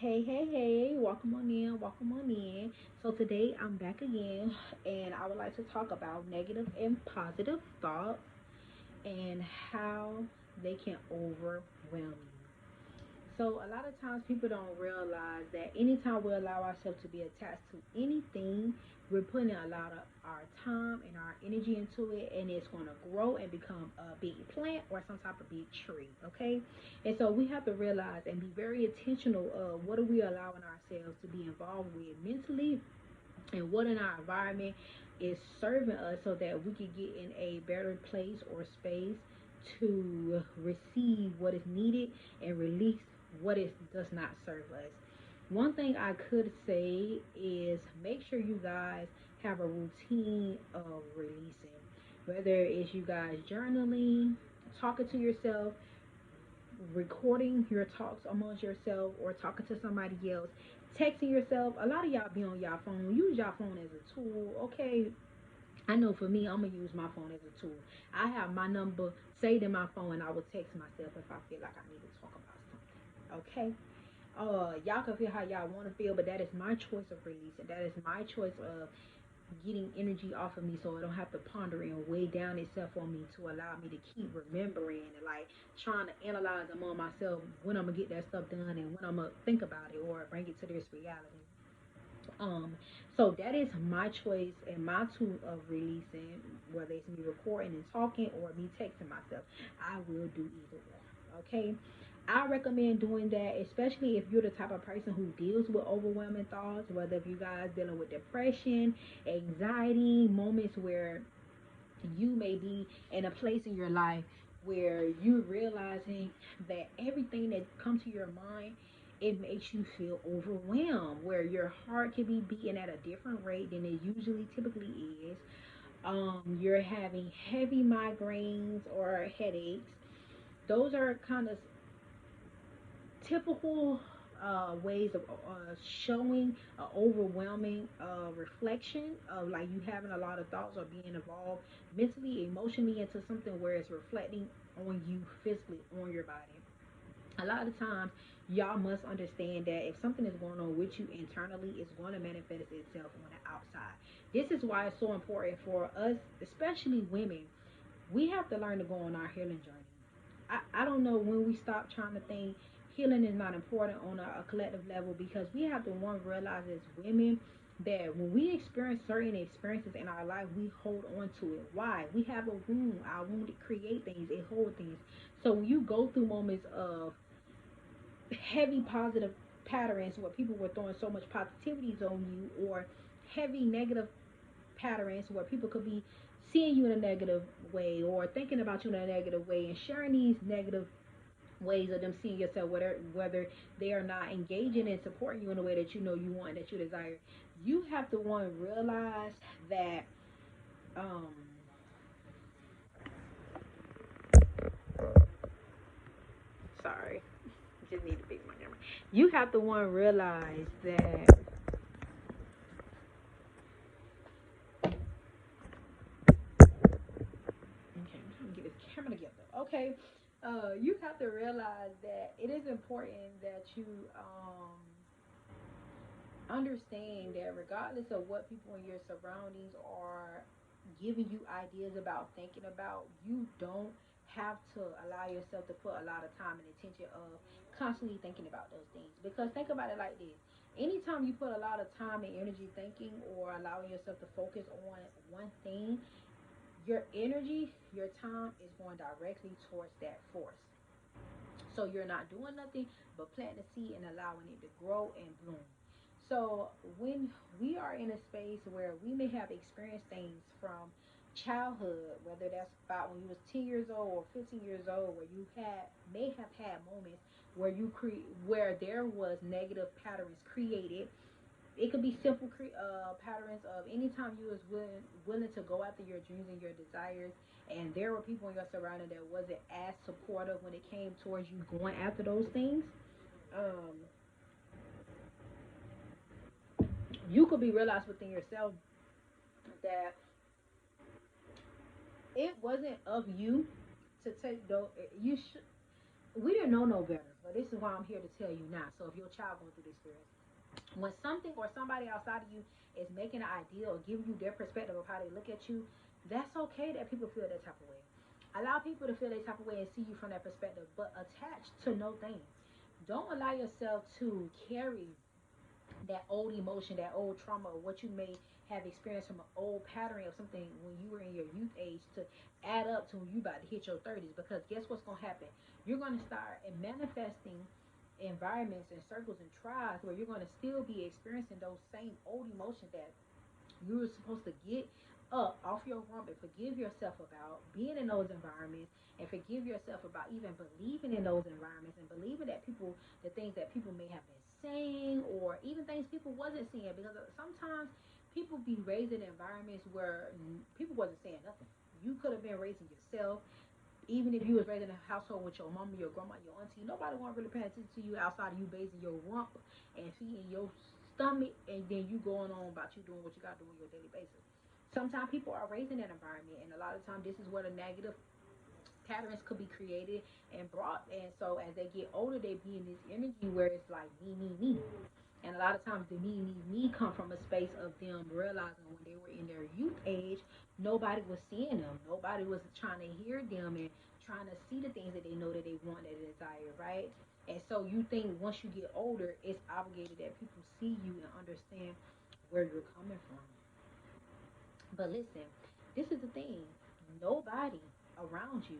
Hey, welcome on in, welcome on in. So today I'm back again and I would like to talk about negative and positive thoughts and how they can overwhelm you. So a lot of times people don't realize that anytime we allow ourselves to be attached to anything, we're putting a lot of our time and our energy into it, and it's going to grow and become a big plant or some type of big tree. Okay, and so we have to realize and be very intentional of what are we allowing ourselves to be involved with mentally, and what in our environment is serving us so that we can get in a better place or space to receive what is needed and release what is does not serve us. One thing I could say is make sure you guys have a routine of releasing, whether it's you guys journaling, talking to yourself, recording your talks amongst yourself, or talking to somebody else, texting yourself. A lot of y'all be on y'all phone. Use y'all phone as a tool, okay? I know for me, I'm gonna use my phone as a tool. I have my number saved in my phone, and I will text myself if I feel like I need to talk about something. Okay. Y'all can feel how y'all want to feel, but that is my choice of releasing. That is my choice of getting energy off of me so it don't have to ponder and weigh down itself on me, to allow me to keep remembering and like trying to analyze among myself when I'm gonna get that stuff done and when I'm gonna think about it or bring it to this reality. Um, so that is my choice and my tool of releasing, whether it's me recording and talking or me texting myself. I will do either or. Okay. I recommend doing that, especially if you're the type of person who deals with overwhelming thoughts, whether if you guys dealing with depression, anxiety, moments where you may be in a place in your life where you're realizing that everything that comes to your mind, it makes you feel overwhelmed, where your heart can be beating at a different rate than it usually typically is. You're having heavy migraines or headaches. Those are kind of typical ways of showing overwhelming reflection of like you having a lot of thoughts or being involved mentally, emotionally into something where it's reflecting on you physically on your body. A lot of times, y'all must understand that if something is going on with you internally, it's going to manifest itself on the outside. This is why it's so important for us, especially women. We have to learn to go on our healing journey. I don't know when we stop trying to think healing is not important on a collective level, because we have to one realize as women that when we experience certain experiences in our life, we hold on to it. Why? We have a wound. Our wound, it create things, it hold things. So when you go through moments of heavy positive patterns where people were throwing so much positivities on you, or heavy negative patterns where people could be seeing you in a negative way or thinking about you in a negative way and sharing these negative ways of them seeing yourself, whether they are not engaging and supporting you in a way that you know you want, that you desire. You have to one realize that um sorry, just need to fix my camera. You have to one realize that okay, I'm trying to get this camera together. Okay. You have to realize that it is important that you understand that regardless of what people in your surroundings are giving you ideas about, thinking about, you don't have to allow yourself to put a lot of time and attention of constantly thinking about those things. Because think about it like this: anytime you put a lot of time and energy thinking or allowing yourself to focus on one thing, your energy, your time is going directly towards that force. So you're not doing nothing but planting a seed and allowing it to grow and bloom. So when we are in a space where we may have experienced things from childhood, whether that's about when you was 10 years old or 15 years old, where you had may have had moments where where there was negative patterns created. It could be simple patterns of anytime you was willing to go after your dreams and your desires, and there were people in your surrounding that wasn't as supportive when it came towards you going after those things. Um, you could be realized within yourself that it wasn't of you to take those. You should. we didn't know no better, but this is why I'm here to tell you now. So if your child going through this experience, when something or somebody outside of you is making an idea or giving you their perspective of how they look at you, that's okay that people feel that type of way. Allow people to feel that type of way and see you from that perspective, but attach to no thing. Don't allow yourself to carry that old emotion, that old trauma, or what you may have experienced from an old pattern of something when you were in your youth age to add up to when you about to hit your 30s. Because guess what's going to happen? You're going to start manifesting environments and circles and tribes where you're going to still be experiencing those same old emotions that you were supposed to get up off your rump and forgive yourself about being in those environments, and forgive yourself about even believing in those environments and believing that people, the things that people may have been saying, or even things people wasn't saying, because sometimes people be raised in environments where people wasn't saying nothing. You could have been raising yourself. Even if you was raised in a household with your mama, your grandma, your auntie, nobody want really paying attention to you outside of you basing your rump and feeding your stomach, and then you going on about you doing what you got to do on your daily basis. Sometimes people are raised in that environment, and a lot of times this is where the negative patterns could be created and brought. And so as they get older, they be in this energy where it's like me. And a lot of times the me come from a space of them realizing when they were in their youth age, nobody was seeing them. Nobody was trying to hear them and trying to see the things that they know that they want, that they desire, right? And so you think once you get older, it's obligated that people see you and understand where you're coming from. But listen, this is the thing. Nobody around you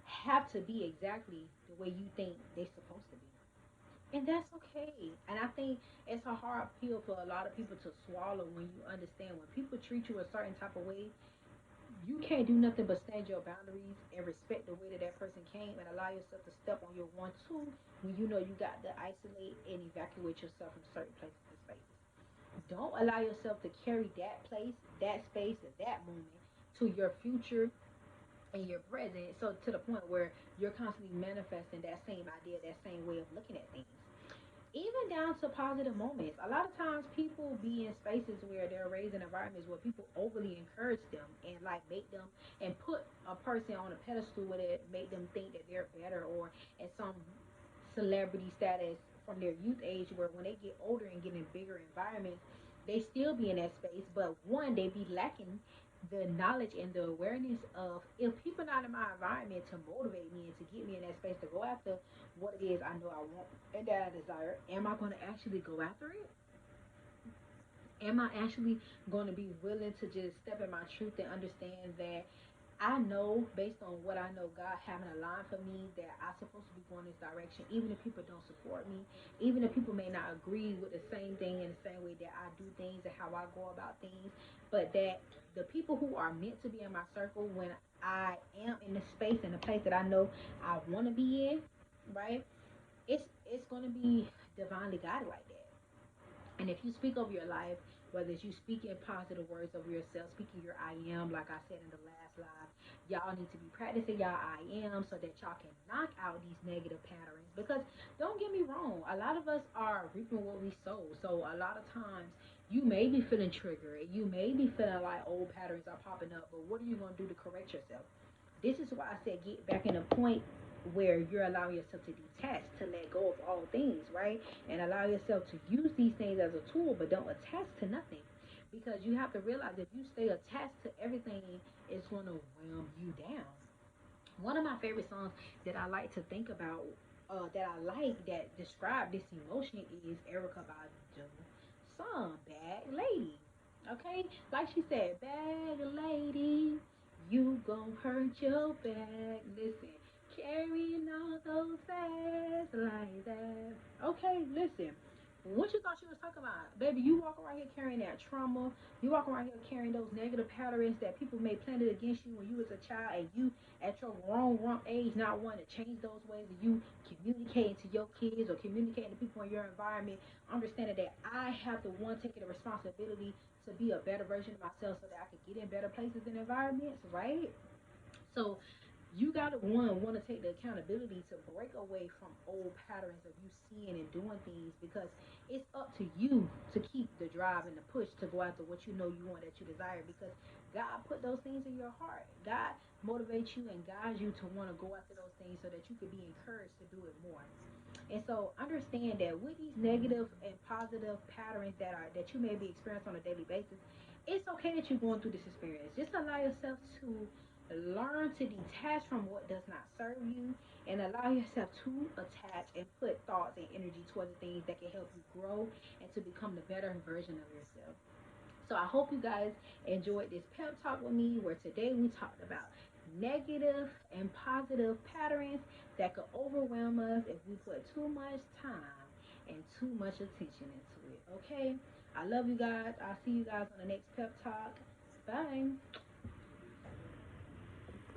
have to be exactly the way you think they're supposed to be. And that's okay. And I think it's a hard pill for a lot of people to swallow when you understand when people treat you a certain type of way, you can't do nothing but stand your boundaries and respect the way that that person came, and allow yourself to step on your 1 2 when you know you got to isolate and evacuate yourself from certain places and spaces. Don't allow yourself to carry that place, that space, and that moment to your future and your present. So to the point where you're constantly manifesting that same idea, that same way of looking at things, even down to positive moments. A lot of times people be in spaces where they're raised in environments where people overly encourage them and like make them and put a person on a pedestal where they make them think that they're better, or in some celebrity status from their youth age, where when they get older and get in bigger environments, they still be in that space. But one, they be lacking the knowledge and the awareness of, if people not in my environment to motivate me and to get me in that space to go after what it is I know I want and that I desire, am I going to actually go after it? Am I actually going to be willing to just step in my truth and understand that I know, based on what I know, God having a line for me, that I'm supposed to be going this direction, even if people don't support me, even if people may not agree with the same thing in the same way that I do things and how I go about things, but that the people who are meant to be in my circle, when I am in the space and the place that I know I want to be in, right? It's going to be divinely guided like that. And if you speak over your life, whether it's you speaking positive words over yourself, speaking your I am, like I said in the last live, y'all need to be practicing y'all I am so that y'all can knock out these negative patterns. Because don't get me wrong, a lot of us are reaping what we sow. So a lot of times you may be feeling triggered, you may be feeling like old patterns are popping up, but what are you going to do to correct yourself? This is why I said get back in a point where you're allowing yourself to detach, to let go of all things, right? And allow yourself to use these things as a tool, but don't attach to nothing. Because you have to realize if you stay attached to everything, it's going to whelm you down. One of my favorite songs that I like to think about, that I like that describe this emotion, is Erica Badu's song, Bad Lady. Okay? Like she said, Bad Lady, you gon' hurt your back. Listen, carrying all those bags like that. Okay, listen. What you thought she was talking about? Baby, you walk around here carrying that trauma. You walk around here carrying those negative patterns that people may planted against you when you was a child, and you at your grown rump age not wanting to change those ways of you communicating to your kids or communicating to people in your environment, understanding that I have the one taking the responsibility to be a better version of myself so that I can get in better places and environments, right? So You gotta want to take the accountability to break away from old patterns of you seeing and doing things, because it's up to you to keep the drive and the push to go after what you know you want, that you desire, because God put those things in your heart. God motivates you and guides you to want to go after those things so that you could be encouraged to do it more. And so understand that with these negative and positive patterns that you may be experiencing on a daily basis, it's okay that you're going through this experience. Just allow yourself to learn to detach from what does not serve you, and allow yourself to attach and put thoughts and energy towards the things that can help you grow and to become the better version of yourself. So I hope you guys enjoyed this pep talk with me, where today we talked about negative and positive patterns that could overwhelm us if we put too much time and too much attention into it. Okay? I love you guys. I'll see you guys on the next pep talk. Bye.